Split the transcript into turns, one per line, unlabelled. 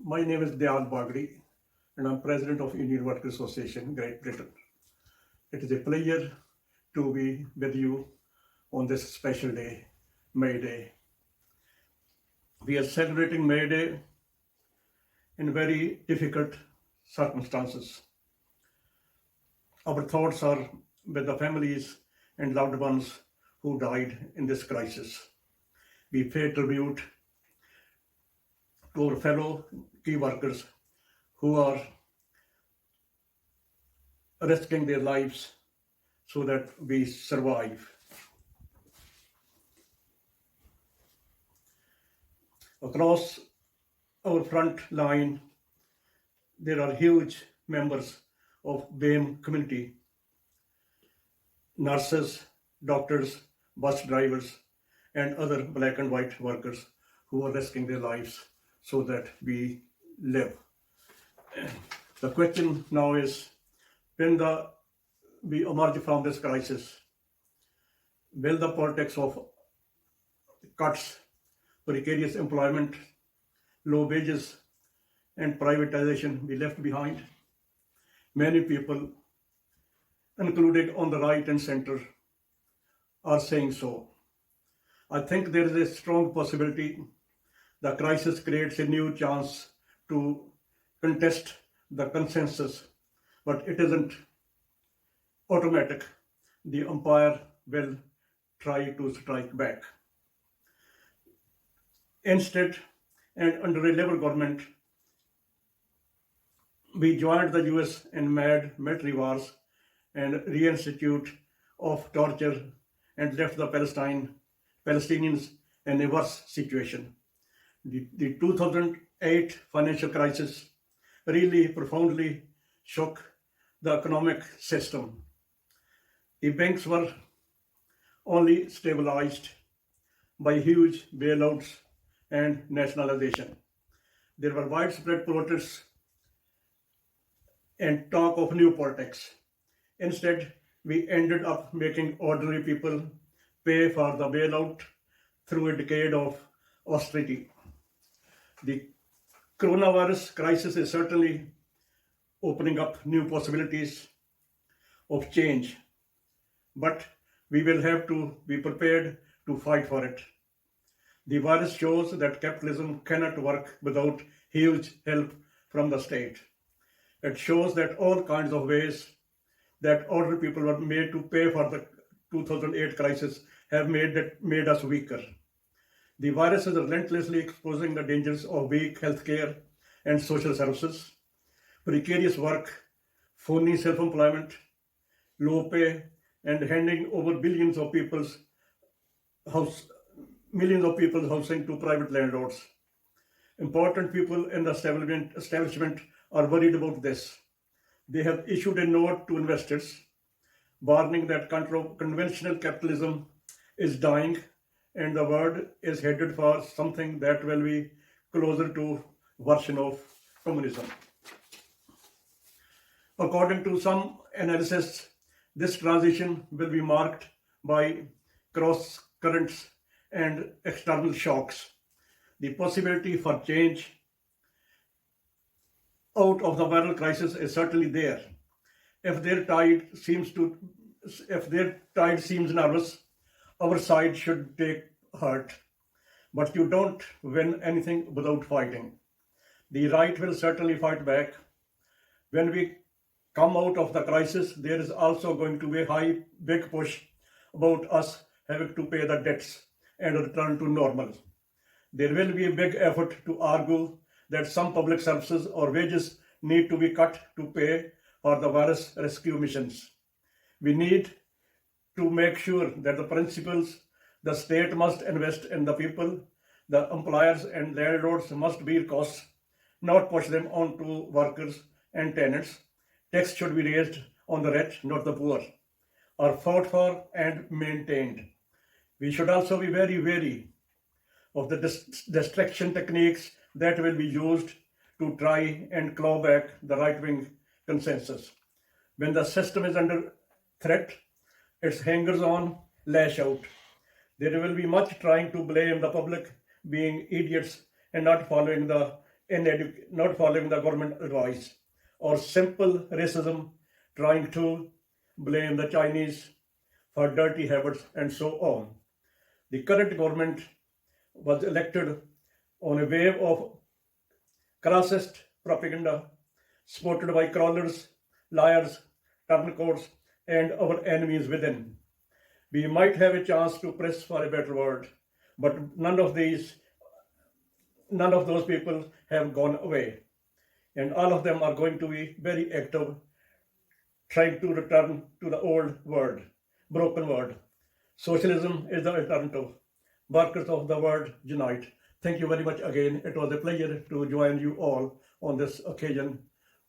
My name is Dyal Bagri, and I'm president of Indian Workers Association, Great Britain. It is a pleasure to be with you on this special day, May Day. We are celebrating May Day in very difficult circumstances. Our thoughts are with the families and loved ones who died in this crisis. We pay tribute to our fellow key workers who are risking their lives so that we survive. Across our front line, there are huge members of BAME community, nurses, doctors, bus drivers, and other black and white workers who are risking their lives so that we live. The question now is, when we emerge from this crisis, will the politics of cuts, precarious employment, low wages, and privatization be left behind? Many people, including on the right and center, are saying so. I think there is a strong possibility the crisis creates a new chance to contest the consensus, but it isn't automatic. The umpire will try to strike back. Instead, and under a Labour government, we joined the US in mad military wars and reinstitute of torture and left the Palestinians in a worse situation. The 2008 financial crisis really profoundly shook the economic system. The banks were only stabilized by huge bailouts and nationalization. There were widespread protests and talk of new politics. Instead, we ended up making ordinary people pay for the bailout through a decade of austerity. The coronavirus crisis is certainly opening up new possibilities of change, but we will have to be prepared to fight for it. The virus shows that capitalism cannot work without huge help from the state. It shows that all kinds of ways that ordinary people were made to pay for the 2008 crisis have made us weaker. The virus is relentlessly exposing the dangers of weak healthcare and social services, precarious work, phony self-employment, low pay, and handing over millions of people's housing to private landlords. Important people in the establishment are worried about this. They have issued a note to investors warning that conventional capitalism is dying and the world is headed for something that will be closer to version of communism. According to some analysts, this transition will be marked by cross currents and external shocks. The possibility for change out of the viral crisis is certainly there. If their tide seems nervous, our side should take heart. But you don't win anything without fighting. The right will certainly fight back. When we come out of the crisis, there is also going to be a big push about us having to pay the debts and return to normal. There will be a big effort to argue that some public services or wages need to be cut to pay for the virus rescue missions. We need to make sure that the state must invest in the people, the employers and landlords must bear costs, not push them onto workers and tenants. Tax should be raised on the rich, not the poor, or fought for and maintained. We should also be very wary of the distraction techniques that will be used to try and claw back the right-wing consensus. When the system is under threat, its hangers-on lash out. There will be much trying to blame the public being idiots and not following the not following the government advice, or simple racism, trying to blame the Chinese for dirty habits, and so on. The current government was elected on a wave of classist propaganda supported by crawlers, liars, turncoats, and our enemies within. We might have a chance to press for a better world, but none of those people have gone away. And all of them are going to be very active, trying to return to the old world, broken world. Socialism is the alternative. Workers of the world unite. Thank you very much again. It was a pleasure to join you all on this occasion.